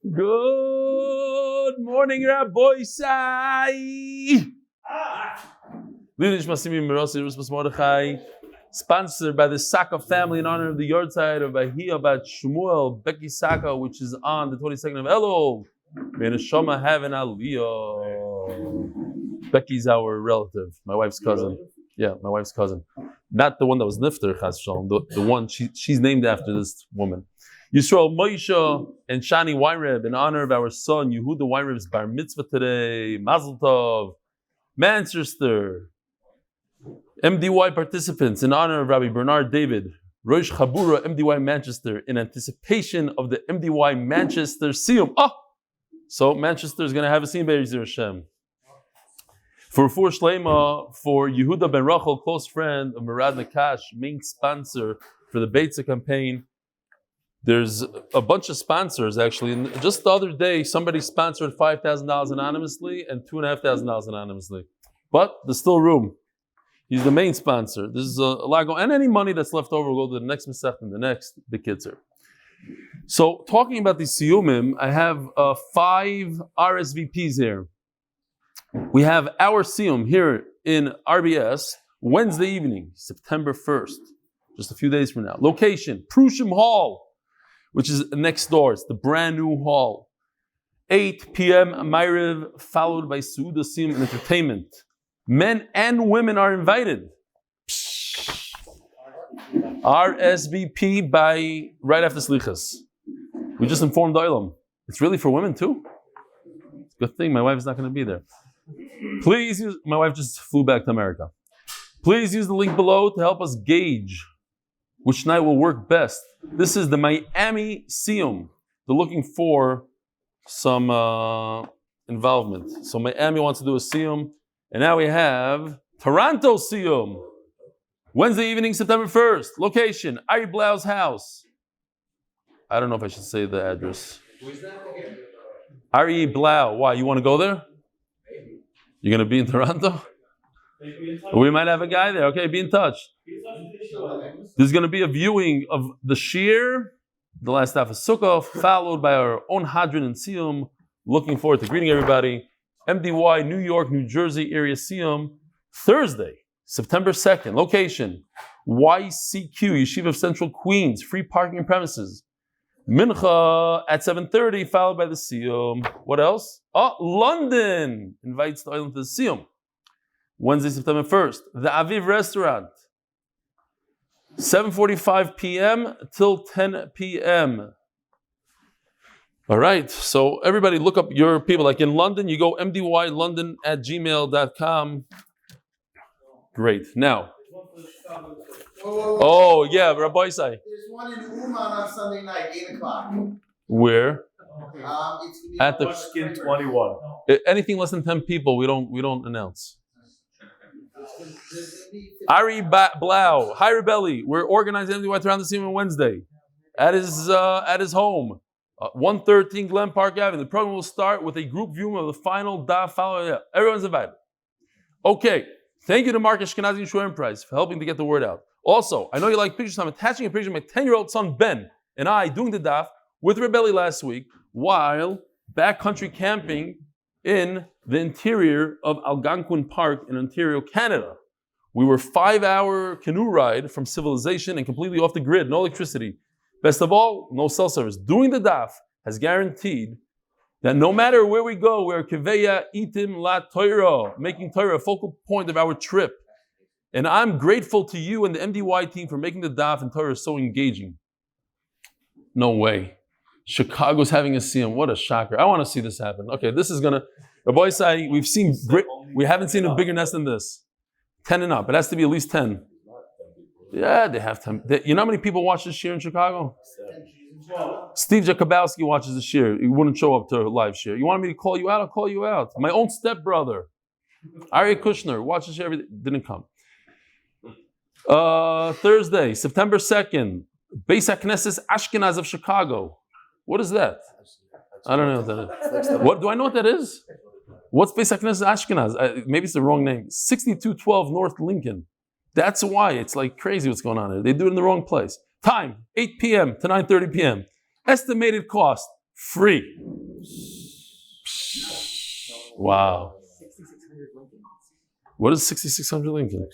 Good morning, Rabbi Sai. Sponsored by the Saka Family in honor of the Yahrseit of Bahia about Shmuel, Becky Saka, which is on the 22nd of Elul. May Nishama have an Aliyah. Becky's our relative, my wife's cousin. Yeah, my wife's cousin. Not the one that was Nifter, Chas Shalom, the one she's named after this woman. Yisroel, Moshe, and Shani Weinreb in honor of our son Yehuda Weinreb's bar mitzvah today. Mazel Tov. Manchester. MDY participants in honor of Rabbi Bernard David. Rosh Chabura, MDY Manchester, in anticipation of the MDY Manchester Siyum. So Manchester is going to have a Siyum Be'ez Hashem. For Refuas Shlema, for Yehuda ben Rachel, close friend of Murad Nakash, main sponsor for the Beitza campaign. There's a bunch of sponsors actually. And just the other day, somebody sponsored $5,000 anonymously and $2,500 anonymously. But there's still room. He's the main sponsor. This is a lot going, and any money that's left over will go to the next Masech and the next Bekitzer. So talking about the Siyumim, I have 5 RSVPs here. We have our Siyum here in RBS Wednesday evening, September 1st, just a few days from now. Location, Prushim Hall, which is next door. It's the brand new hall. 8 p.m. Ma'ariv, followed by Suda Siyum and entertainment. Men and women are invited. RSVP by right after Slichas. We just informed Oilam. It's really for women too. It's a good thing my wife is not going to be there. Please use, my wife just flew back to America. Please use the link below to help us gauge which night will work best. This is the Miami Siyum. They're looking for some involvement. So Miami wants to do a Siyum. And now we have Toronto Siyum. Wednesday evening, September 1st. Location, Ari Blau's house. I don't know if I should say the address. Who is that again? Ari Blau. Why, you want to go there? Maybe. You're going to be in Toronto? We might have a guy there. Okay, be in touch. There's going to be a viewing of the Shir, the last half of Succah, followed by our own Hadron and Siyum. Looking forward to greeting everybody. MDY New York, New Jersey area Siyum, Thursday, September 2nd. Location, YCQ, Yeshiva of Central Queens, free parking and premises. Mincha at 7:30, followed by the Siyum. What else? London invites the island to the Siyum. Wednesday, September 1st, the Aviv restaurant. 7:45 p.m. till 10 p.m. All right, so everybody look up your people. Like in London, you go mdylondon@gmail.com. Great. Now. Oh, yeah, Rabbi Sai. There's one in Uman on Sunday night, 8 o'clock. Where? It's At the Skin 21. Anything less than 10 people, we don't announce. Ari Blau, hi Rebelli. We're organizing MDY around the Siyum on Wednesday at his home. 113 Glen Park Avenue. The program will start with a group viewing of the final Daf. Everyone's invited. Okay. Thank you to Mark Ashkenazi and Shurim Price for helping to get the word out. Also, I know you like pictures. I'm attaching a picture of my 10-year-old son Ben and I doing the Daf with Rebelli last week while backcountry camping in the interior of Algonquin Park in Ontario, Canada. We were 5-hour canoe ride from civilization and completely off the grid, no electricity. Best of all, no cell service. Doing the Daf has guaranteed that no matter where we go, we're Keveya Itim La Torah, making Torah a focal point of our trip. And I'm grateful to you and the MDY team for making the Daf and Torah so engaging. No way. Chicago's having a Siyum. What a shocker. I want to see this happen. Okay, this is going to... Rabbi Sai, we haven't seen a bigger nest than this. 10 and up. It has to be at least 10. Yeah, they have 10. You know how many people watch this year in Chicago? Steve Jakubowski watches the shir. He wouldn't show up to a live shir. You wanted me to call you out? I'll call you out. My own stepbrother, Aryeh Kushner, watches shir. Didn't come. Thursday, September 2nd, Beis HaKnesses Ashkenaz of Chicago. What is that? I don't know what that is. What do I know what that is? What's Beis HaKnesses Ashkenaz? Maybe it's the wrong name. 6212 North Lincoln. That's why it's like crazy what's going on here. They do it in the wrong place. Time, 8 p.m. to 9:30 p.m. Estimated cost, free. Wow. What is 6600 Lincoln?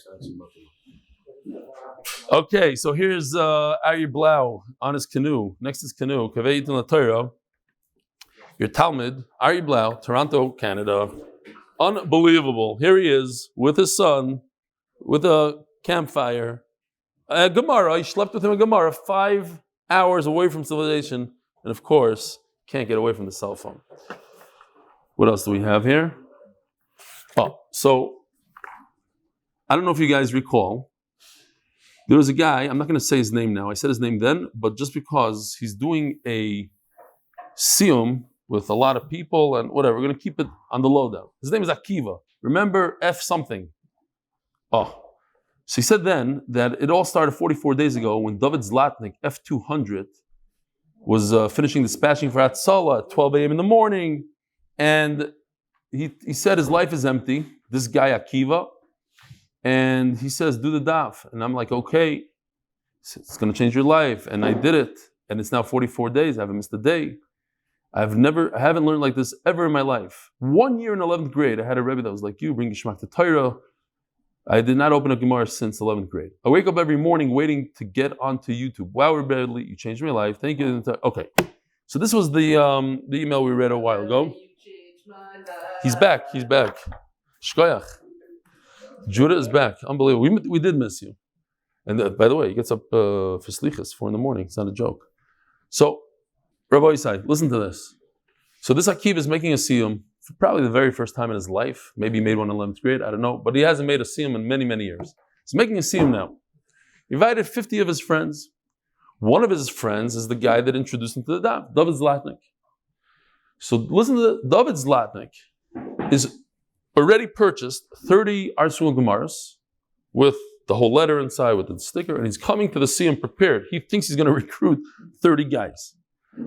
Okay, so here's Ari Blau on his canoe. Next is canoe. Kaveit in the Torah. Your Talmud, Ari Blau, Toronto, Canada. Unbelievable. Here he is with his son, with a campfire. A Gemara, he slept with him a Gemara 5 hours away from civilization. And of course, can't get away from the cell phone. What else do we have here? Oh, so I don't know if you guys recall. There was a guy, I'm not going to say his name now. I said his name then, but just because he's doing a Siyum with a lot of people and whatever, we're going to keep it on the lowdown. His name is Akiva. Remember F something. Oh. So he said then that it all started 44 days ago when David Zlatnik, F200, was finishing dispatching for Hatzalah at 12 a.m. in the morning. And he said his life is empty. This guy Akiva. And he says, do the daf. And I'm like, okay, it's going to change your life. And I did it. And it's now 44 days. I haven't missed a day. I haven't learned like this ever in my life. 1 year in 11th grade, I had a Rebbe that was like you, bring Geshmak to Torah. I did not open a Gemara since 11th grade. I wake up every morning waiting to get onto YouTube. Wow, Rebbe, you changed my life. Thank you. Okay. So this was the email we read a while ago. He's back. Shkoyach. Judah is back. Unbelievable. We did miss you. And by the way, he gets up for slichas 4 a.m. It's not a joke. So, Rabbi Yisai, listen to this. So this Akiv is making a Siyum for probably the very first time in his life. Maybe he made one in 11th grade. I don't know. But he hasn't made a Siyum in many, many years. He's making a Siyum now. He invited 50 of his friends. One of his friends is the guy that introduced him to the Daf, David Zlatnik. So listen to David Zlatnik is already purchased 30 Arsul Gemaras with the whole letter inside with the sticker, and he's coming to the Siyum prepared. He thinks he's going to recruit 30 guys.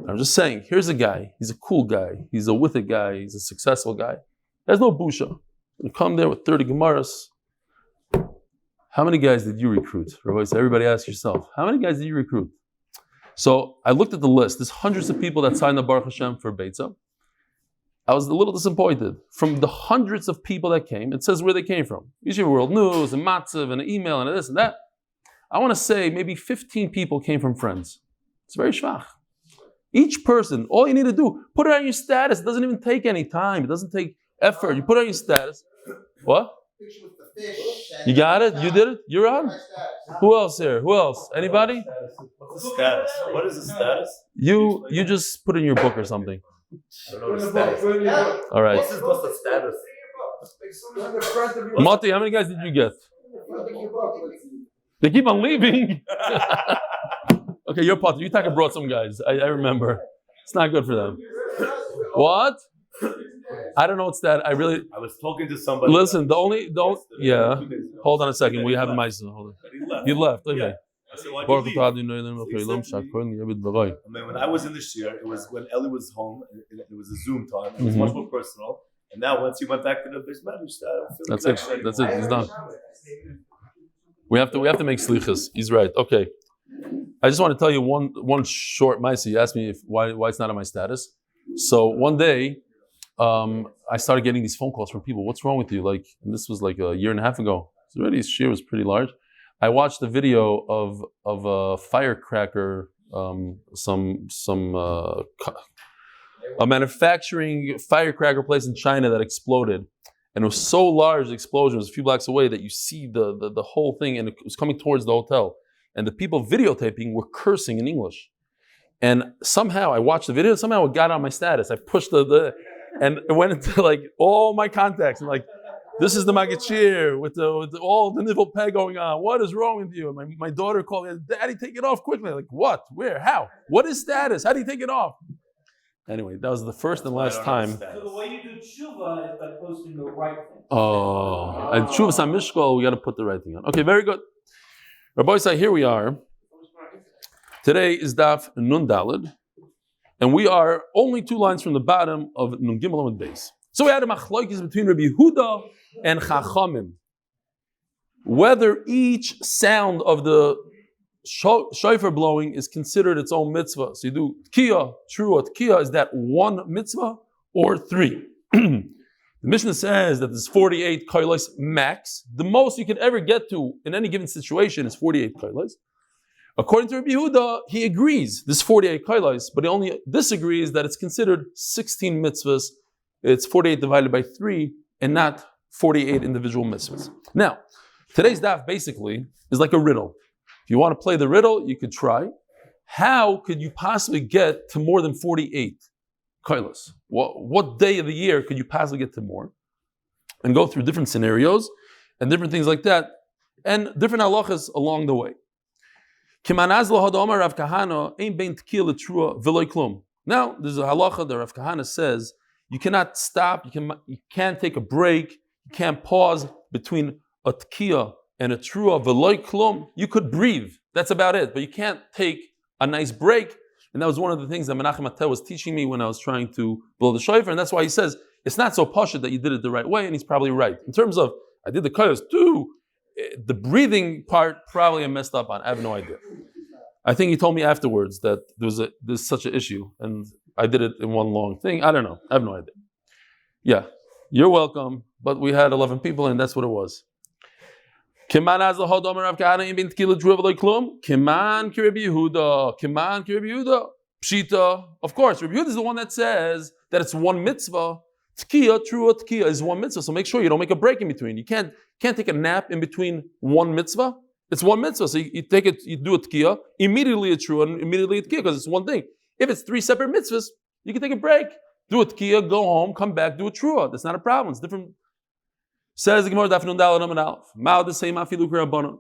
I'm just saying, here's a guy. He's a cool guy. He's a with it guy. He's a successful guy. There's no busha. You come there with 30 Gemaras. How many guys did you recruit? Everybody ask yourself, how many guys did you recruit? So I looked at the list. There's hundreds of people that signed up Baruch Hashem for Beitzah. I was a little disappointed. From the hundreds of people that came, it says where they came from. Usually World News, and Matzav, and an email, and this and that. I want to say maybe 15 people came from friends. It's very shvach. Each person, all you need to do, put it on your status. It doesn't even take any time. It doesn't take effort. You put it on your status. What? You got it? You did it? You're on? Who else here? Who else? Anybody? What's the status? What is the status? You just put in your book or something. I don't know the status. All right. What's the status? Mati, how many guys did you get? They keep on leaving. Okay, your part. You Taka brought some guys. I remember. It's not good for them. What? I don't know what's that. I was talking to somebody. Listen, yeah. Hold on a second. We have Mice. Hold on. He left. Okay. Yeah. I said, why'd you leave? When I was in the shir, it was when Eli was home. It was a Zoom time. It was much more personal. And now, once he went back to the base managed, that's it. That's it. He's done. We have to make slichas. He's right. Okay. I just want to tell you one short Mice. You asked me why it's not on my status. So one day, I started getting these phone calls from people. What's wrong with you? And this was like a year and a half ago. So already his share was pretty large. I watched a video of a firecracker, a manufacturing firecracker place in China that exploded, and it was so large the explosion was a few blocks away that you see the whole thing, and it was coming towards the hotel, and the people videotaping were cursing in English, and somehow I watched the video. Somehow it got on my status. I pushed and it went into all my contacts, and this is the Magachir with all the nipple peg going on. What is wrong with you? And my daughter called me, Daddy, take it off quickly. What? Where? How? What is status? How do you take it off? Anyway, that was the first and last time. So the way you do tshuva is by posting the right thing. Oh, and tshuva samishkol, we got to put the right thing on. Okay, very good. Rabbi Yisai, here we are. Today is Daf Nun Daled, and we are only 2 lines from the bottom of Nun Gimel Amud Beis. So we had a machlokes between Rabbi Yehuda and Chachamim, whether each sound of the shofar blowing is considered its own mitzvah. So you do tkiyah, trua, tkiyah, is that one mitzvah or three? The Mishnah says that there's 48 koilos max. The most you could ever get to in any given situation is 48 koilos. According to Rabbi Yehuda, he agrees this 48 koilos, but he only disagrees that it's considered 16 mitzvahs. It's 48 divided by 3 and not 48 individual mitzvahs. Now, today's daf basically is like a riddle. If you want to play the riddle, you could try. How could you possibly get to more than 48 koilos? What day of the year could you possibly get to more? And go through different scenarios and different things like that, and different halachas along the way. Now, there's a halacha that Rav Kahana says you cannot stop, you can't take a break, you can't pause between a tkiyah and a trua v'loy klum. You could breathe, that's about it, but you can't take a nice break. And that was one of the things that Menachem Atel was teaching me when I was trying to blow the shofar, and that's why he says it's not so pashut that you did it the right way, and he's probably right. In terms of, I did the koyos too, the breathing part probably I messed up on, I have no idea. I think he told me afterwards that there's such an issue, and I did it in one long thing. I don't know, I have no idea. Yeah, you're welcome, but we had 11 people and that's what it was. Kiman Kirib Yehuda. Pshita. Of course, Rabbi Yehuda is the one that says that it's one mitzvah. Tkiyah, true tkiyah is one mitzvah. So make sure you don't make a break in between. You can't take a nap in between one mitzvah. It's one mitzvah. So you take it, you do a tkiyah, immediately a true and immediately a tkiyah because it's one thing. If it's 3 separate mitzvahs, you can take a break, do a tkiyah, go home, come back, do a trua. That's not a problem. It's different. Says the Gemara, Daf Yomi.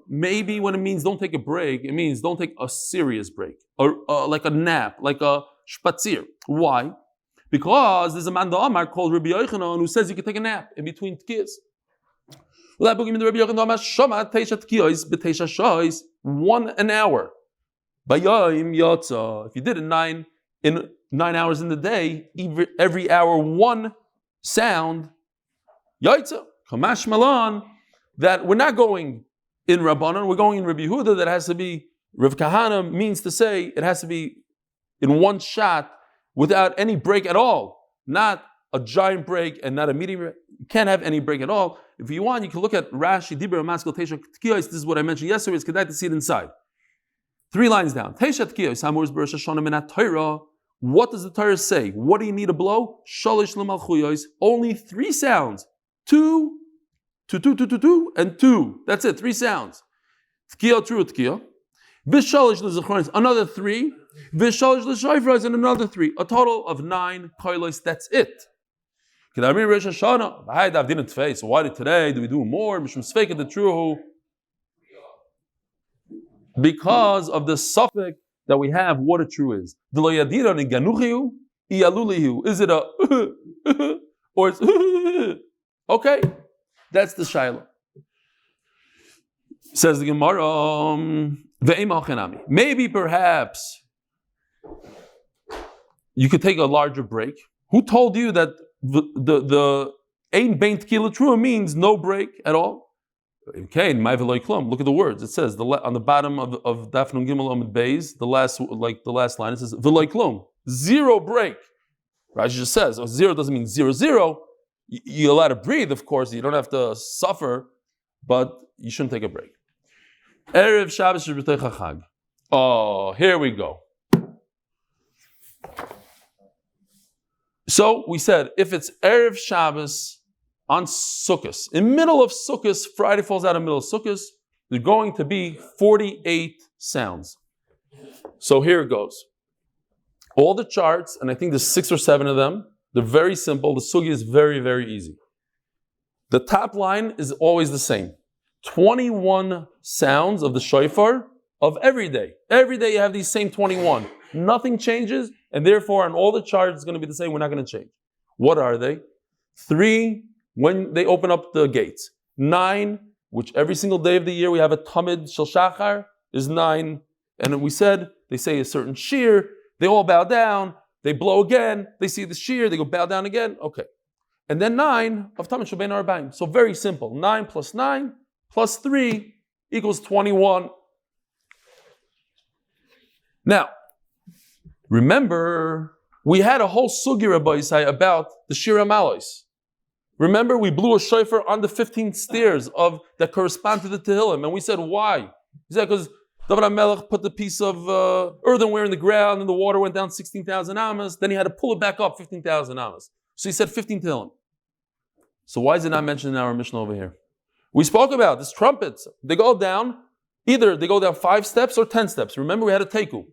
Maybe when it means don't take a break, it means don't take a serious break, or like a nap, like a spatzir. Why? Because there's a man Amar called Rabbi Yochanan who says you can take a nap in between tkiyas. 1 an hour. If you did it 9 hours in the day, every hour 1 sound, yaitza. Kamash Malan, that we're not going in Rabbanan, we're going in Rabbi Yehuda. That has to be, Rav Kahana means to say it has to be in one shot without any break at all. Not a giant break and not a medium break. You can't have any break at all. If you want, you can look at Rashi, Dibra, Maskal, Tesha, Tkiyos. This is what I mentioned yesterday. It's kedai to see it inside. 3 lines down. Tesha Tkiyos, Hamur's Beresh Hashanah Menat Torah. What does the Torah say? What do you need to blow? Shalish L'malchuyos. Only 3 sounds. 2, 2, 2, 2, 2, 2, and 2. That's it, 3 sounds. Tkiyah, true tkiyah. V'shalish l'zachronis, another 3. V'shalish l'shayfras, and another 3. A total of 9 koilos, that's it. So why today do we do more? Because of the suffix that we have, what a true is. Is it a or it's okay? That's the shaila. Says the Gemara, maybe perhaps you could take a larger break. Who told you that the ein bein tkila trua means no break at all? Okay, look at the words. It says on the bottom of Daf Gimel Amud Beis, the last line, it says v'loy klum, 0 break. Rashi just says 0 doesn't mean 0, 0. You're allowed to breathe, of course. You don't have to suffer, but you shouldn't take a break. Erev Shabbos Shebetei Chag. Oh, here we go. So we said, if it's Erev Shabbos on Sukkot, in middle of Sukkot, Friday falls out in the middle of Sukkot, there's going to be 48 sounds. So here it goes. All the charts, and I think there's 6 or 7 of them, they're very simple. The sugi is very, very easy. The top line is always the same. 21 sounds of the shofar of every day. Every day you have these same 21. Nothing changes, and therefore on all the charts it's going to be the same. We're not going to change. What are they? 3, when they open up the gates. 9, which every single day of the year we have a tamid shel shachar, is 9. And we said, they say a certain shir, they all bow down, they blow again, they see the shir, they go bow down again. Okay. And then 9 of tamid shel bein arba'im. So very simple. 9 plus 9 plus 3 equals 21. Now, remember, we had a whole sugi, Rabbi Yisai, about the Shira Malos. Remember, we blew a shofar on the 15 stairs that correspond to the Tehillim, and we said, why? He said, because David HaMelech put the piece of earthenware in the ground, and the water went down 16,000 amas, then he had to pull it back up 15,000 amas. So he said 15 Tehillim. So why is it not mentioned in our Mishnah over here? We spoke about this trumpets. They go down, either they go down 5 steps or 10 steps. Remember, we had a teiku.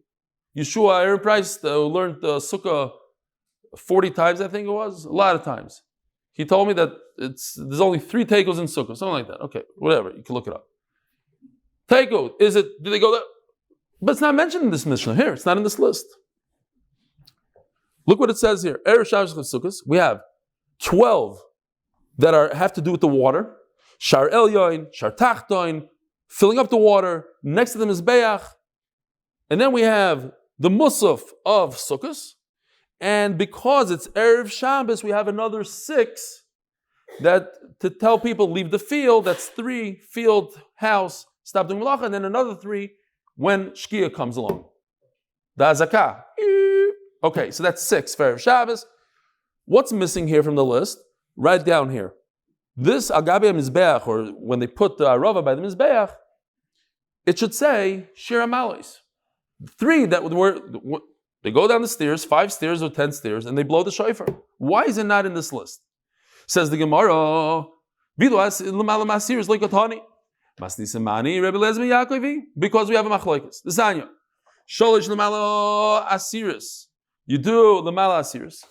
Yeshua, Aaron Price, learned Sukkah 40 times, I think it was, a lot of times. He told me that there's only 3 teikus in Sukkah, something like that. Okay, whatever, you can look it up. Teiku, do they go there? But it's not mentioned in this Mishnah here, it's not in this list. Look what it says here. Erev Shabbos Sukkos, we have 12 that have to do with the water. Shar Elyoin, Shar Tachtoin, filling up the water. Next to them is Beach. And then we have the Musaf of Sukkos. And because it's Erev Shabbos, we have another 6 that to tell people leave the field. That's 3 field, house, stop doing malacha, and then another 3 when Shkia comes along. The Azakah. Okay, so that's 6 for Erev Shabbos. What's missing here from the list? Right down here. This Agabe Mizbeach, or when they put the Arava by the Mizbeach, it should say Shira Malos. 3 that were, they go down the stairs, 5 stairs or 10 stairs, and they blow the shofar. Why is it not in this list? Says the Gemara, because we have a machlokes. The Sanya. Sholish Lamala Asiris. You do Lamala Asiris.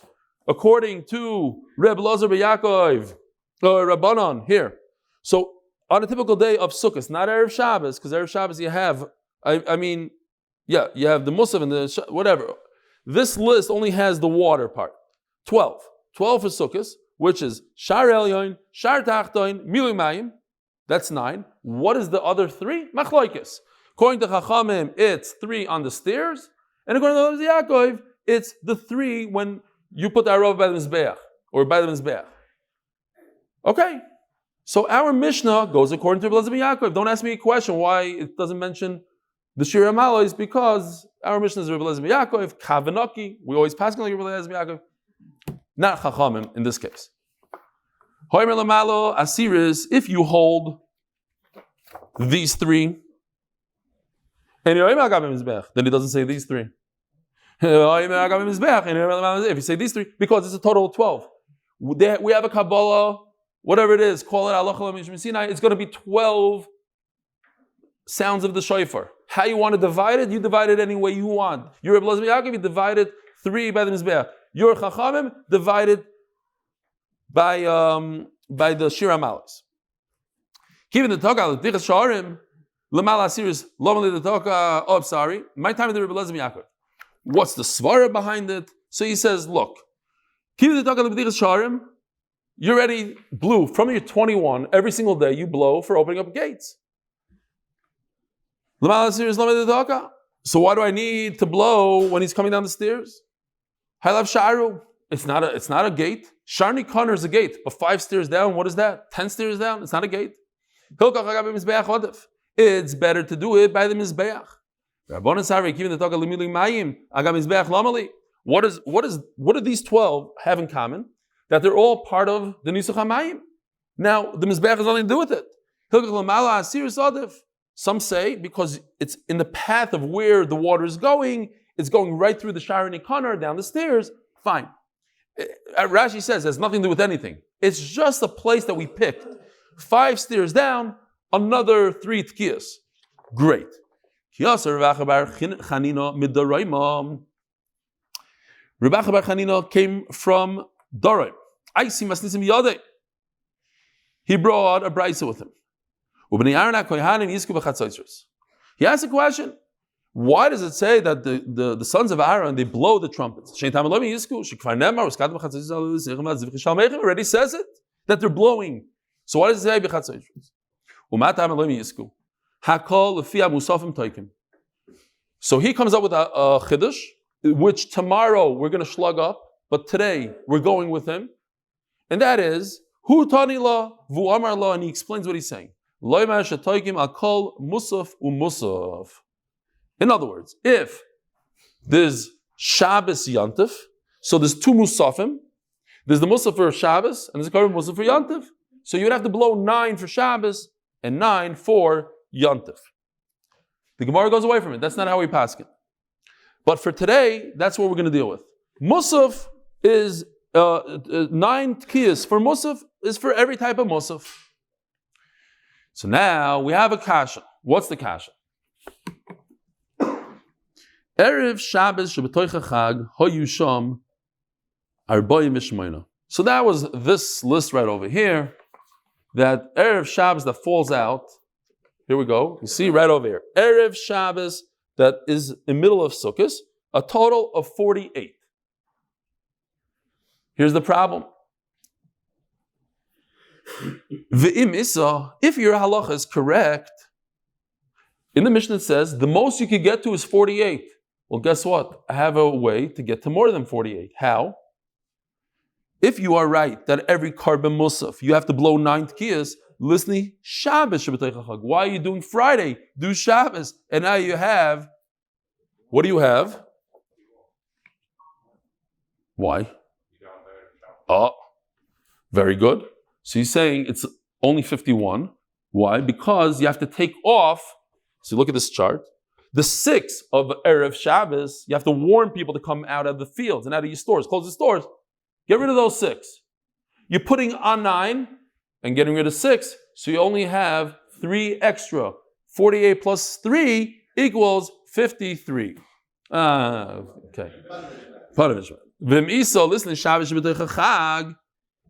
According to Reb Lozer B'Yakov, or Rabbanon, here. So, on a typical day of Sukkot, not Erev Shabbos, because Erev Shabbos you have, you have the Musaf and the whatever. This list only has the water part. 12. 12 for Sukkot, which is Shar Elyoin, Shar Tachtoin, Milu Mayim. That's 9. What is the other 3? Machlokes. According to Chachamim, it's 3 on the stairs, and according to Yaakov, it's the 3 when you put the Arov by the Mizbeach, or by the Mizbeach. Okay, so our Mishnah goes according to Elazar ben Yaakov. Don't ask me a question why it doesn't mention the Shira Malos, because our Mishnah is Elazar ben Yaakov, Kavanaki. We always pass like Elazar ben Yaakov, not Chachamim in this case. Hoimer Lamalo Asiris, if you hold these 3, and then it doesn't say these 3. If you say these 3, because it's a total of 12. We have a Kabbalah, whatever it is, call it Allah Mishmi Sinai, it's going to be 12 sounds of the shofar. How you want to divide it, you divide it any way you want. Your Elazar ben Yaakov, you divide it 3 by the Mizbeach. Your Chachamim divided by the Shira Malos. Keeping the Toka, the Tichas Sharim, Lamala Asiris, Lomali the Toka, oh, sorry, my time of the Elazar ben Yaakov. What's the svara behind it? So he says, look, keeping the Toka, the Tichas Sharim, you already blew from your 21 every single day. You blow for opening up gates. So why do I need to blow when he's coming down the stairs? It's not a gate. Shani Connor is a gate, but 5 stairs down. What is that? 10 stairs down. It's not a gate. It's better to do it by the mizbeach. What do these 12 have in common? That they're all part of the Nisuch HaMayim. Now, the Mizbeach has nothing to do with it. Some say because it's in the path of where the water is going, it's going right through the Shari Nikana down the stairs. Fine. Rashi says it has nothing to do with anything. It's just a place that we picked. 5 stairs down, another 3 tkiyas. Great. Rebbe Bar Chanina came from Dorim. He brought a brisa with him. He asked a question. Why does it say that the sons of Aaron, they blow the trumpets? Already says it, that they're blowing. So why does it say b'chatzoyros? So he comes up with a chiddush, which tomorrow we're going to slug up, but today we're going with him. And that is, Hu tani la, vu amar la, and he explains what he's saying. In other words, if there's Shabbos Yantif. So there's two Musafim. There's the Musaf for Shabbos and there's the Musaf for Yantif. So you would have to blow 9 for Shabbos and 9 for Yantif. The Gemara goes away from it. That's not how we pass it. But for today, that's what we're going to deal with. Musaf is 9 tkiyas for Musaf is for every type of Musaf. So now we have a kasha. What's the kasha? Erev Shabbos shebetoich Chag hoyusham arba'im v'shmoina. So that was this list right over here. That Erev Shabbos that falls out. Here we go. You see right over here. Erev Shabbos that is in the middle of Sukkot, a total of 48. Here's the problem. V'im isa, if your halacha is correct, in the Mishnah it says, the most you could get to is 48. Well, guess what? I have a way to get to more than 48. How? If you are right that every carbon musaf, you have to blow 9 tkiyas, listen, Shabbos Shabbatay Chag. Why are you doing Friday? Do Shabbos. And now you have, what do you have? Why? Oh, very good. So he's saying it's only 51. Why? Because you have to take off, so look at this chart, the 6 of Erev Shabbos, you have to warn people to come out of the fields and out of your stores. Close the stores. Get rid of those 6. You're putting on 9 and getting rid of 6, so you only have 3 extra. 48 plus 3 equals 53. Okay. V'miso, listen, Shabbos Shabbatay Chag,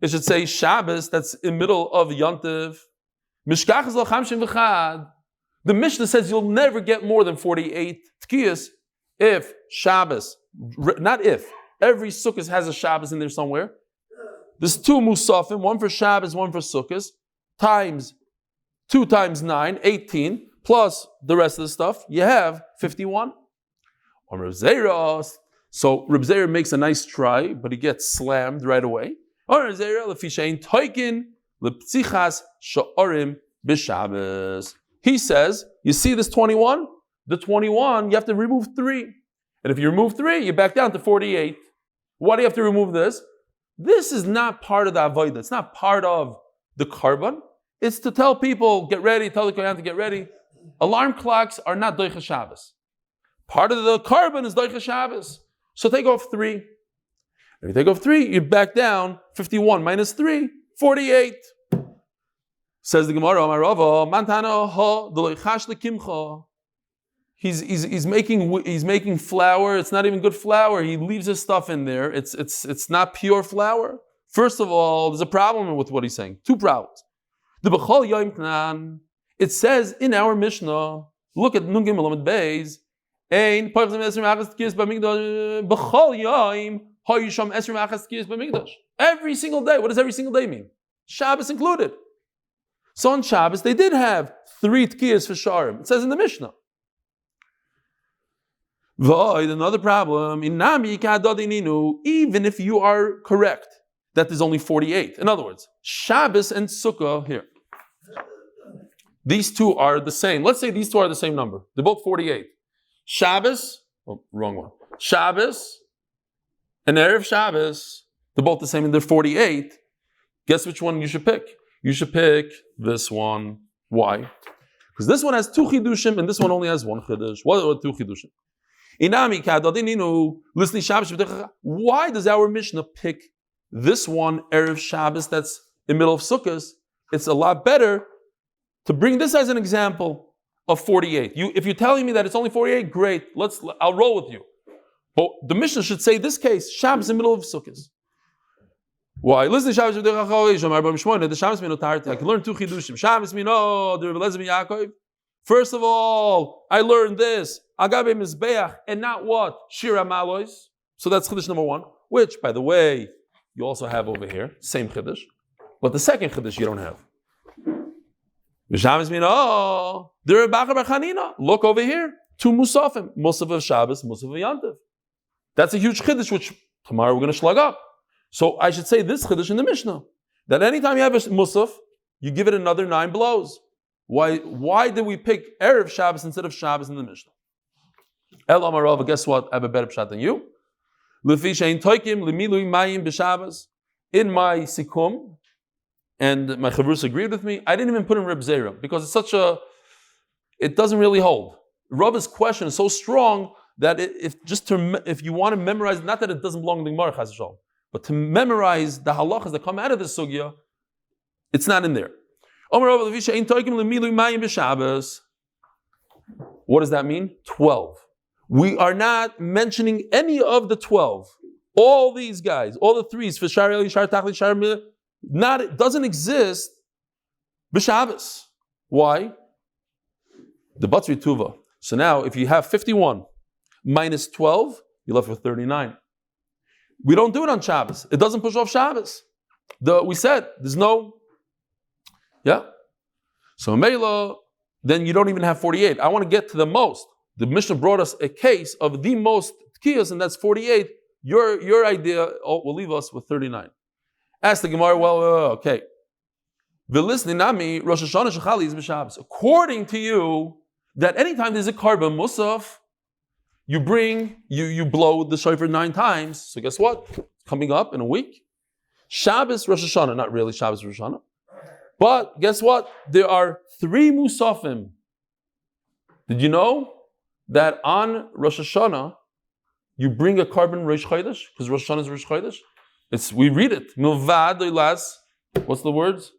it should say Shabbos that's in middle of Yontiv. Mishkachas lo chamshin v'chad. The Mishnah says you'll never get more than 48 tkiyas if Shabbos, not if, every Sukkot has a Shabbos in there somewhere. There's 2 Musafim, one for Shabbos, one for Sukkot, times 2 times 9, 18, plus the rest of the stuff, you have 51. So Reb Zera makes a nice try, but he gets slammed right away. He says, you see this 21? The 21, you have to remove 3. And if you remove 3, you're back down to 48. Why do you have to remove this? This is not part of the avodah. It's not part of the carbon. It's to tell people, get ready, tell the kohen to get ready. Alarm clocks are not doicha Shabbos. Part of the carbon is doicha Shabbos. So take off 3. If you take off 3, you're back down 51 minus 3, 48. Says the Gemara, He's making flour. It's not even good flour. He leaves his stuff in there. It's not pure flour. First of all, there's a problem with what he's saying. 2 problems. The B'chol Yom Knan. It says in our Mishnah. Look at Nun Gimel Amud Beis. Ein Parchim Esrim Achas Tkiyas B'Mikdash. B'chol Yom Hayisham Esrim Achas Tkiyas B'Mikdash. Every single day. What does every single day mean? Shabbos included. So on Shabbos they did have 3 tkiyas for Sharim. It says in the Mishnah. Another problem, even if you are correct that there's only 48. In other words, Shabbos and Sukkah here. These 2 are the same. Let's say these 2 are the same number. They're both 48. Shabbos, wrong one. Shabbos and Erev Shabbos, they're both the same and they're 48. Guess which one you should pick? You should pick this one. Why? Because this one has 2 chidushim and this one only has 1 chidush. What are 2 chidushim? Why does our Mishnah pick this one, Erev Shabbos, that's in the middle of Sukkot? It's a lot better to bring this as an example of 48. If you're telling me that it's only 48, great. I'll roll with you. But the Mishnah should say this case, Shabbos in the middle of Sukkot. Why? Listen, Shabbos the Shabbos I can learn 2 chidushim. Shabbos the First of all, I learned this. Agabe Mizbeach, and not what? Shira Malois. So that's Chiddush number 1, which, by the way, you also have over here. Same Chiddush. But the second Chiddush you don't have. Look over here. 2 Musafim. Musaf of Shabbos, Musaf of Yantiv. That's a huge Chiddush, which tomorrow we're going to slug up. So I should say this Chiddush in the Mishnah. That anytime you have a Musaf, you give it another 9 blows. Why did we pick Erev Shabbos instead of Shabbos in the Mishnah? El Amar Rav, guess what? I have a better pshat than you. Lefi shein toikim lemilui mayim b'Shabbos. In my sikum, and my chavrus agreed with me, I didn't even put in Reb Zera because it doesn't really hold. Rav's question is so strong that if you want to memorize, not that it doesn't belong in the Gemara, Chas v'Shalom, but to memorize the halachas that come out of the sugya, it's not in there. What does that mean? 12. We are not mentioning any of the 12. All these guys, all the threes, for Shar Eli, Shar Tachli, Shar Mil, it doesn't exist b'Shabbos. Why? The Batzri Tuva. So now, if you have 51 minus 12, you're left with 39. We don't do it on Shabbos. It doesn't push off Shabbos. We said there's no. Yeah. So Mela, then you don't even have 48. I want to get to the most. The Mishnah brought us a case of the most tkiyas, and that's 48. Your idea will leave us with 39. Ask the Gemara, okay. Rosh Hashanah shechali is b'Shabbos. According to you, that anytime there's a karban musaf, you blow the shofar 9 times. So guess what? It's coming up in a week. Shabbos, Rosh Hashanah, not really Shabbos, Rosh Hashanah. But guess what? There are 3 musafim. Did you know that on Rosh Hashanah, you bring a karban Rosh Chodesh? Because Rosh Hashanah is Rosh Chodesh. We read it. Milvad Eilas. What's the words?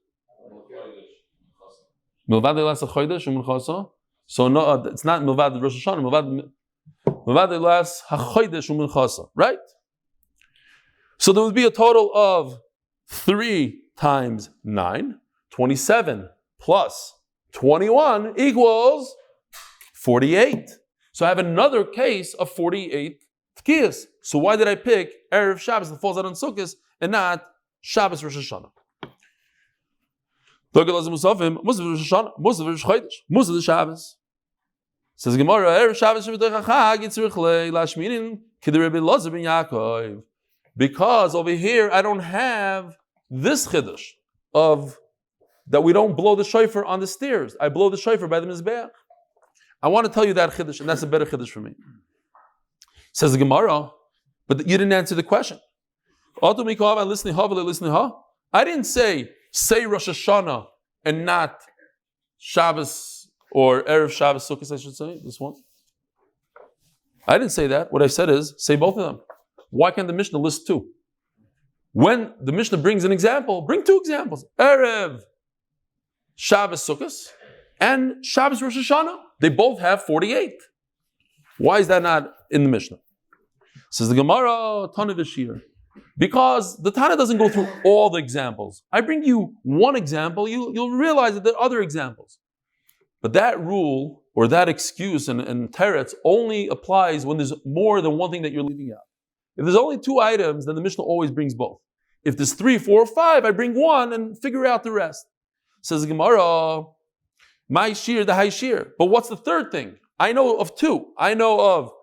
Milvad Eilas HaChodesh U'Minchasa. So no, it's not Milvad Rosh Hashanah. Milvad Eilas HaChodesh U'Minchasa. Right? So there would be a total of 3 times 9. 27 plus 21 equals 48. So I have another case of 48 tkiyas. So why did I pick Erev Shabbos that falls out on Sukkot and not Shabbos Rosh Hashanah? Musaf Shabbos. Says Gemara, Erev Shabbos because over here I don't have this chiddush of that we don't blow the shofar on the stairs. I blow the shofar by the mizbeach. I want to tell you that chiddush, and that's a better chiddush for me. Says the Gemara, but you didn't answer the question. I didn't say Rosh Hashanah and not Shabbos or Erev Shabbos Sukkot, I should say, this one. I didn't say that. What I said is, say both of them. Why can't the Mishnah list 2? When the Mishnah brings an example, bring 2 examples. Erev Shabbos Sukkot and Shabbos Rosh Hashanah. They both have 48. Why is that not in the Mishnah? Says the Gemara, Tana V'Shir. Because the Tana doesn't go through all the examples. I bring you one example, you'll realize that there are other examples. But that rule, or that excuse and teretz only applies when there's more than one thing that you're leaving out. If there's only 2 items, then the Mishnah always brings both. If there's 3, 4, 5, I bring one and figure out the rest. Says the Gemara, my shir, the high shir. But what's the third thing? I know of 2. I know of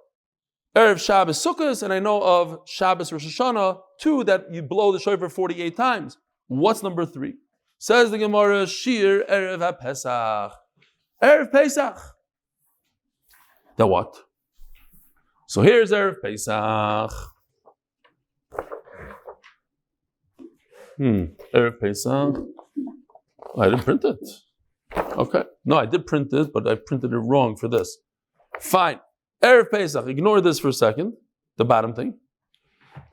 Erev Shabbos Sukkot, and I know of Shabbos Rosh Hashanah, 2 that you blow the shofar 48 times. What's number 3? Says the Gemara, shir Erev HaPesach. Erev Pesach. The what? So here's Erev Pesach. Erev Pesach. I didn't print it. Okay. No, I did print it, but I printed it wrong for this. Fine. Erev Pesach. Ignore this for a second. The bottom thing.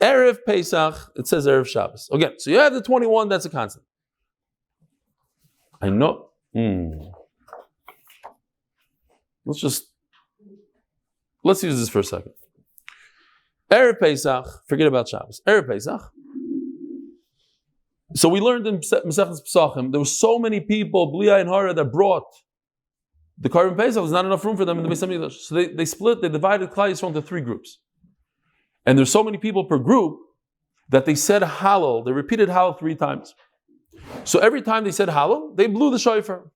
Erev Pesach. It says Erev Shabbos. Okay. So you have the 21. That's a constant. I know. Let's use this for a second. Erev Pesach. Forget about Shabbos. Erev Pesach. So we learned in Masechet Pesachim, there were so many people, Bli and Hara, that brought the Karban Pesach. There's not enough room for them in the Beis Hamikdash. So they divided Klal Yisrael into 3 groups. And there's so many people per group that they said Hallel. They repeated Hallel 3 times. So every time they said Hallel, they blew the shofar.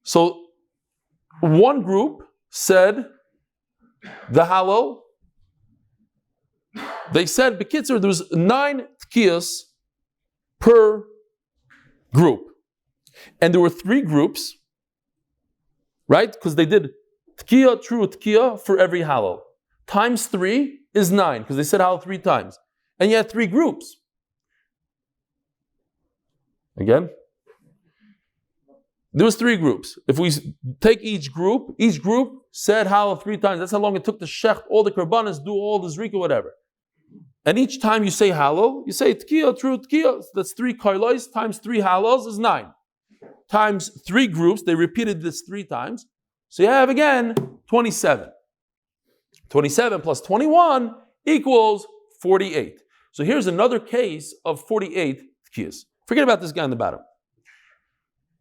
So one group said the Hallel. They said, Bekitzer, there was 9 tkiyas per group. And there were 3 groups, right? Because they did Tkiya, true tkiya for every halal. Times 3 is 9, because they said halal 3 times. And you had 3 groups. Again? There was 3 groups. If we take each group said halal 3 times. That's how long it took to shecht all the karbanas, do all the zrika, whatever. And each time you say halal, you say tkiya, true tkiya. That's 3 kailos times 3 halals is 9. Times 3 groups, they repeated this 3 times. So you have again 27. 27 plus 21 equals 48. So here's another case of 48 tkiyas. Forget about this guy on the bottom.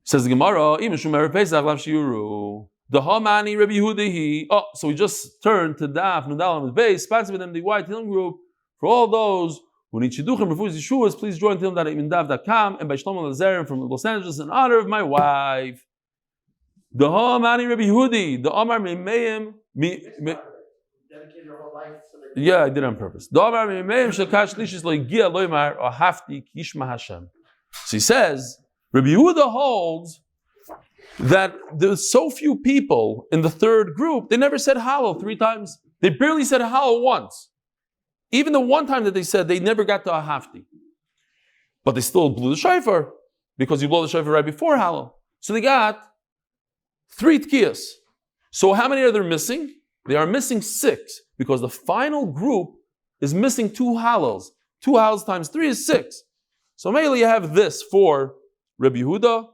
Says the Gemara, so we just turned to Daf Amud Beis, sponsored with MDY Tehillim group. For all those who need shidduchim, Refuas and Yeshuos, please join Tehillim.com and by Shlomo Lalezarian from Los Angeles in honor of my wife. The Hamani Rabbi Yehudi, the Amar Memeim. Dedicated your whole life so that Yeah, I did it on purpose. The Amar Memeim Shakash Lishis Loigia Loimar or Hafti Kishma Hashem. So he says, Rabbi Yehuda holds that there's so few people in the 3rd group, they never said halal 3 times. They barely said halal once. Even the one time that they said, they never got to a hafti. But they still blew the shofar, because you blow the shofar right before halal. So they got 3 tkiyas. So how many are they missing? They are missing 6, because the final group is missing 2 halals. 2 halals times 3 is 6. So mainly you have this for Rabbi Yehuda.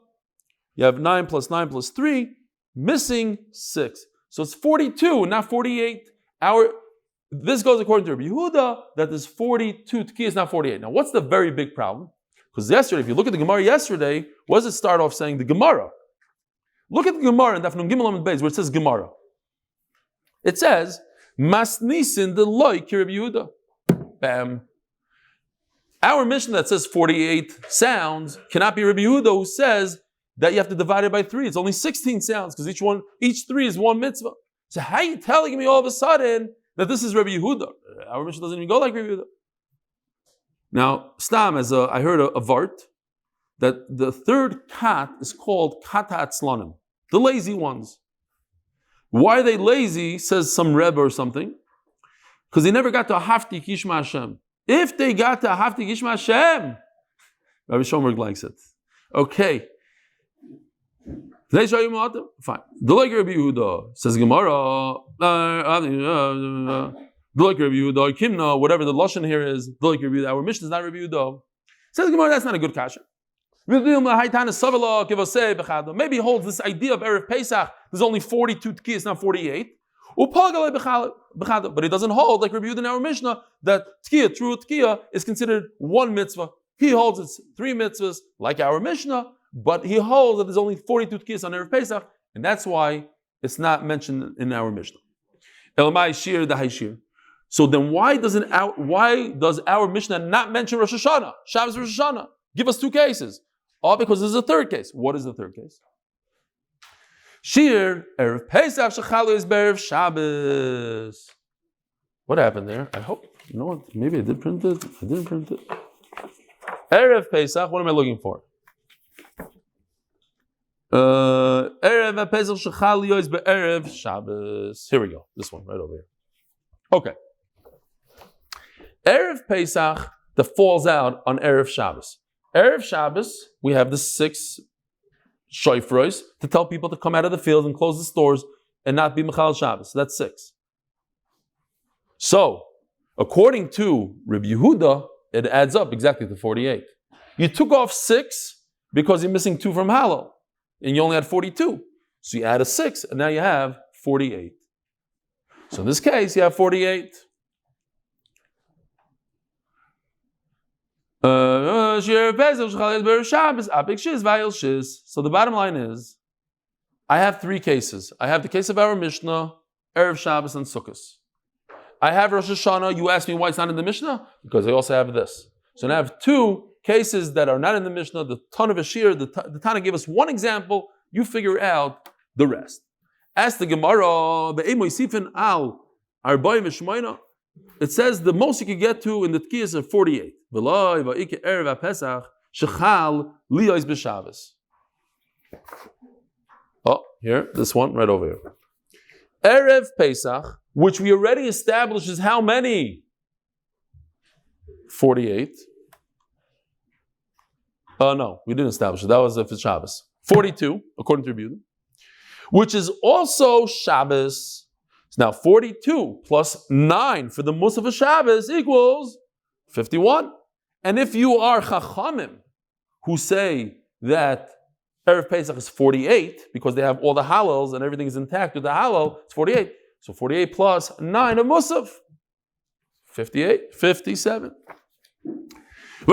You have 9 plus 9 plus 3, missing 6. So it's 42, not 48. This goes according to Rabbi Yehuda, that there's 42 tkiyas, not 48. Now what's the very big problem? Because yesterday, if you look at the Gemara yesterday, what does it start off saying? The Gemara. Look at the Gemara in Daf Yomi Amud Beis, where it says Gemara. It says, Masnisin the loy ki Rabbi Yehuda. Bam. Our mission that says 48 sounds cannot be Rabbi Yehuda, who says that you have to divide it by 3. It's only 16 sounds, because each 3 is 1 mitzvah. So how are you telling me all of a sudden that this is Rabbi Yehuda? Our mission doesn't even go like Rabbi Yehuda. Now, Stam, I heard a vart, that the 3rd kat is called kata atzlanim, the lazy ones. Why are they lazy, says some Rebbe or something? Because they never got to a hafti kishma Hashem. If they got to a hafti kishma Hashem, Rabbi Shomberg likes it. Okay. Fine. The like Rabbi Yehuda, says Gemara, the like Rabbi Yehuda, Kimna, whatever the lashon here is, the like Rabbi Yehuda. Our mission is not Rabbi Yehuda. Says Gemara, that's not a good kasha. Maybe he holds this idea of Erev Pesach, there's only 42 tkiyas, not 48. But he doesn't hold, like Rabbi Yehuda in our Mishnah, that tkiya, true tkiya, is considered 1 mitzvah. He holds it's 3 mitzvahs, like our Mishnah, but he holds that there's only 42 tkiyas on Erev Pesach, and that's why it's not mentioned in our Mishnah. Elamai shir the shir. So then why does our Mishnah not mention Rosh Hashanah? Shabbos Rosh Hashanah. Give us 2 cases. All because there's a 3rd case. What is the 3rd case? Shir, Erev Pesach, Shechalu is Be'erev Shabbos. What happened there? I hope, you know what, maybe I did print it. I didn't print it. Erev Pesach, what am I looking for? Erev Pesach, Shechalu is Be'erev Shabbos. Here we go. This one, right over here. Okay. Erev Pesach that falls out on Erev Shabbos. Erev Shabbos, we have the 6 shofros to tell people to come out of the field and close the stores and not be Mechal Shabbos. So that's 6. So, according to Rabbi Yehuda, it adds up exactly to 48. You took off 6 because you're missing 2 from Halal, and you only had 42. So you add a 6, and now you have 48. So in this case, you have 48. So the bottom line is, I have 3 cases. I have the case of our Mishnah, Erev Shabbos, and Sukkah. I have Rosh Hashanah. You asked me why it's not in the Mishnah? Because I also have this. So now I have 2 cases that are not in the Mishnah. The Ton of Ashir, the Tana gave us 1 example. You figure out the rest. Ask the Gemara, it says the most you could get to in the Tkiyas are 48. Oh, here, this one right over here. Erev Pesach, which we already established is how many? 48. No, we didn't establish it. That was if it's Shabbos. 42, according to Yehuda, which is also Shabbos. So now 42 plus 9 for the Musaf of Shabbos equals 51. And if you are Chachamim, who say that Erev Pesach is 48, because they have all the halals and everything is intact with the halal, it's 48. So 48 plus 9 of Musaf, 58, 57. It's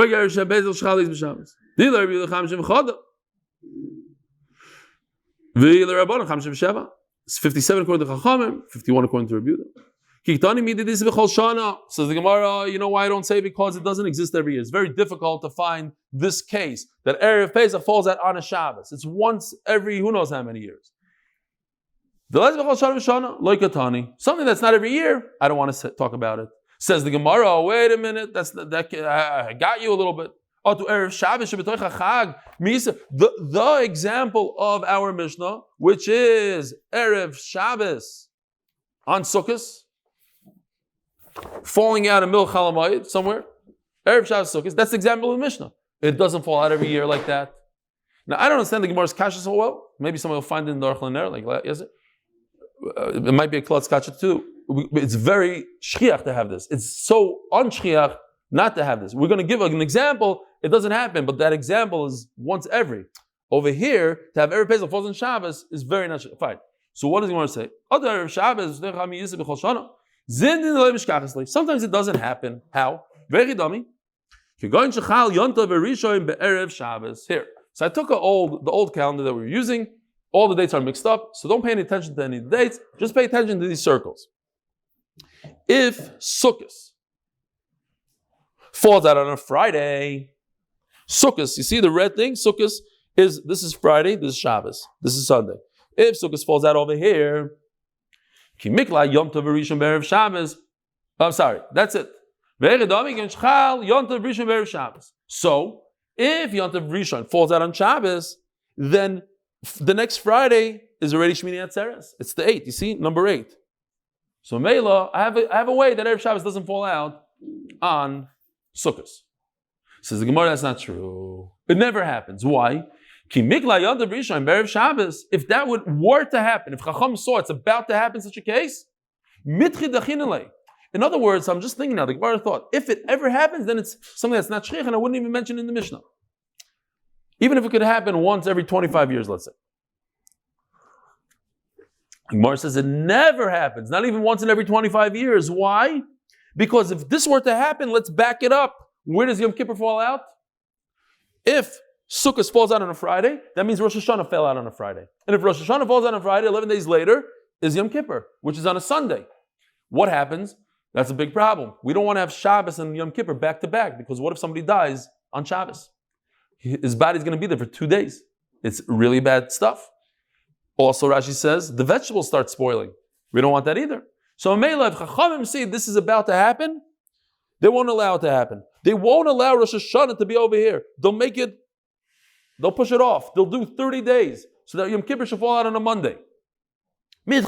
57 according to Chachamim, 51 according to Rabbi. Says the Gemara, you know why I don't say? Because it doesn't exist every year. It's very difficult to find this case that Erev Pesach falls out on a Shabbos. It's once every who knows how many years. Something that's not every year, I don't want to talk about it. Says the Gemara, wait a minute, I got you a little bit. The example of our Mishnah, which is Erev Shabbos on Sukkot, falling out of Mil Chalamayid somewhere, Erev Shabbos Sukkot, that's the example of the Mishnah. It doesn't fall out every year like that. Now, I don't understand the Gemara's kasha so well. Maybe someone will find it in the Aruch LaNer, like, yes, it might be a klotz kasha too. It's very shchiach to have this. It's so unshchiach not to have this. We're going to give an example. It doesn't happen, but that example is once every. Over here, to have Erev Pesach falls on Shabbos is very not fine. So what does he want to say? Sometimes it doesn't happen. How? Very dummy. Here. So I took the old calendar that we were using. All the dates are mixed up, so don't pay any attention to any of the dates. Just pay attention to these circles. If Sukkot falls out on a Friday, Sukkot, you see the red thing? Sukkot this is Friday, this is Shabbos, this is Sunday. If Sukkot falls out over here, I'm sorry, that's it. So, if Yom Tov Rishon falls out on Shabbos, then the next Friday is already Shmini Atzeres. It's the 8th, you see, number 8. So Meila, I have a way that Erev Shabbos doesn't fall out on Sukkot. Says the Gemara, that's not true. It never happens. Why? If that were to happen, if Chacham saw it's about to happen, such a case, in other words, I'm just thinking now, the Gemara thought, if it ever happens, then it's something that's not shchich, and I wouldn't even mention it in the Mishnah. Even if it could happen once every 25 years, let's say. Gemara says it never happens, not even once in every 25 years. Why? Because if this were to happen, let's back it up. Where does Yom Kippur fall out? If Sukkot falls out on a Friday, that means Rosh Hashanah fell out on a Friday. And if Rosh Hashanah falls out on a Friday, 11 days later is Yom Kippur, which is on a Sunday. What happens? That's a big problem. We don't want to have Shabbos and Yom Kippur back to back, because what if somebody dies on Shabbos? His body's going to be there for 2 days. It's really bad stuff. Also, Rashi says, the vegetables start spoiling. We don't want that either. So, Meila, if Chachamim see this is about to happen, they won't allow it to happen. They won't allow Rosh Hashanah to be over here. They'll push it off. They'll do 30 days so that Yom Kippur should fall out on a Monday. My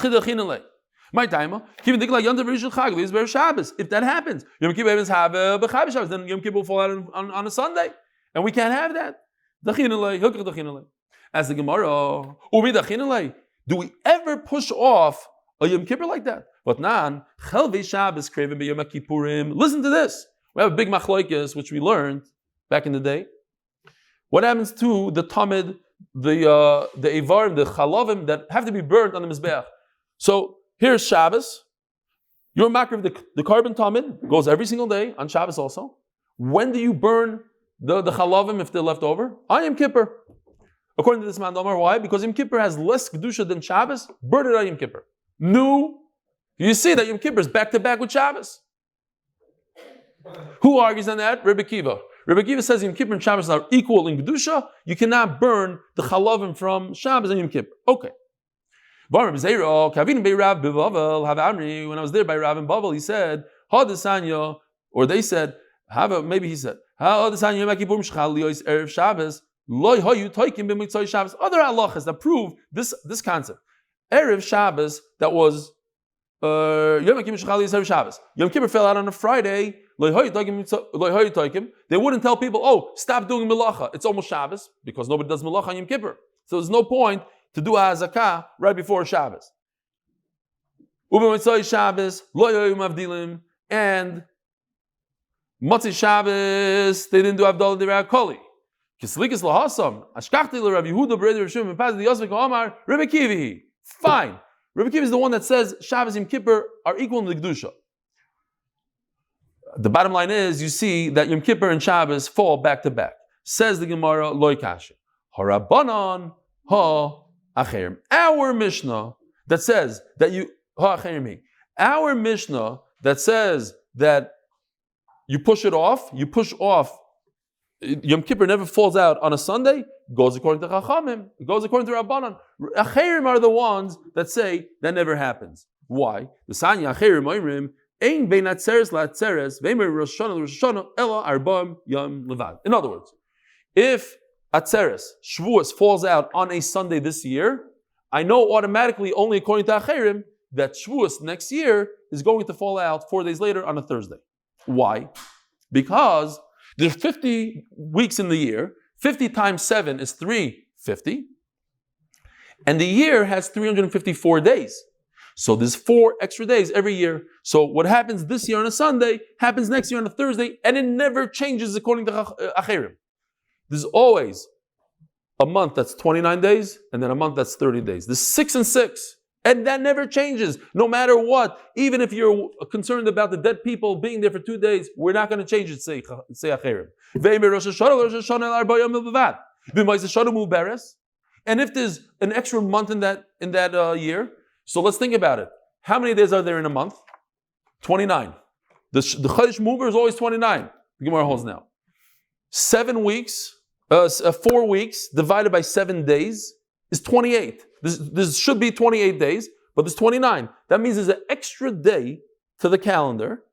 time, if that happens, Yom Kippur then Yom Kippur will fall out on a Sunday. And we can't have that. As the Gemara, do we ever push off a Yom Kippur like that? But nan, listen to this. We have a big machlokes, which we learned back in the day. What happens to the tamid, the ivarim, the chalavim that have to be burnt on the mizbeach? So here's Shabbos. Your makriv, the carbon tamid goes every single day on Shabbos also. When do you burn the chalavim if they're left over? On Yom Kippur. According to this man, why? Because Yom Kippur has less kedusha than Shabbos. Burn it on Yom Kippur. You see that Yom Kippur is back to back with Shabbos. Who argues on that? Rabbi Kiva. Rabbi Kiva says Yom Kippur and Shabbos are equal in kedusha. You cannot burn the chalavim from Shabbos and Yom Kippur. Okay. When I was there by Rav in Bavel, he said, or they said, maybe he said, other halachas that prove this concept. Erev Shabbos that was Yom Kippur Shechali Erev Shabbos. Yom Kippur fell out on a Friday. They wouldn't tell people, oh, stop doing melacha. It's almost Shabbos because nobody does melacha on Yom Kippur. So there's no point to do a hazakah right before Shabbos. Shabbos, and Motzei Shabbos, they didn't do Avdallah Direi HaKoli. Kislikas lahasam, ashkachti l'Rav Yehuda b'reder Rav Shimon and Paz Yosef Omar Rebbe Kivi. Fine. Rebbe Kivi is the one that says Shabbos and Kippur are equal in the kedusha. The bottom line is, you see that Yom Kippur and Shabbos fall back to back. Says the Gemara, Loi Kasha. Harabanan ha acherim. Our Mishnah that says that you ha acherim. Our Mishnah that says that you push off Yom Kippur never falls out on a Sunday, goes according to Chachamim, it goes according to Rabbanan. Acherim are the ones that say that never happens. Why? The Sanya Acherim Oimrim, Ein bein atzeres la'atzeres, v'emer Rosh Hashanah, ela arba'im yom levad. In other words, if atzeres, Shavuos, falls out on a Sunday this year, I know automatically, only according to Acherim, that Shavuos next year is going to fall out 4 days later on a Thursday. Why? Because there's 50 weeks in the year. 50 times 7 is 350. And the year has 354 days. So there's 4 extra days every year. So what happens this year on a Sunday happens next year on a Thursday, and it never changes according to Acherim. There's always a month that's 29 days, and then a month that's 30 days. There's 6 and 6. And that never changes, no matter what. Even if you're concerned about the dead people being there for 2 days, we're not going to change it, say Acherim. And if there's an extra month in that year, so let's think about it. How many days are there in a month? 29. The Chodesh Mover is always 29. The Gemara holds now. 4 weeks divided by 7 days is 28. This should be 28 days, but there's 29. That means there's an extra day to the calendar.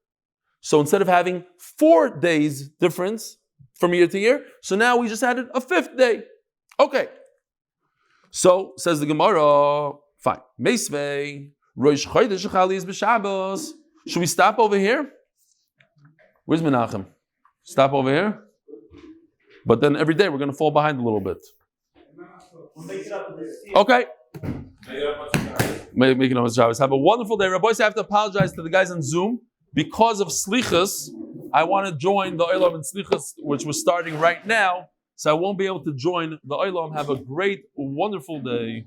So instead of having 4 days difference from year to year, so now we just added a 5th day. Okay. So, says the Gemara, fine. Meisvei, Rosh Chodesh Chali b'Shabbos. Should we stop over here? Where's Menachem? Stop over here? But then every day we're going to fall behind a little bit. Okay. Make it on Shabbos. Have a wonderful day. Rabbi, I have to apologize to the guys on Zoom because of Slichas. I want to join the Olam and Slichas, which was starting right now, so I won't be able to join the Olam. Have a great, wonderful day.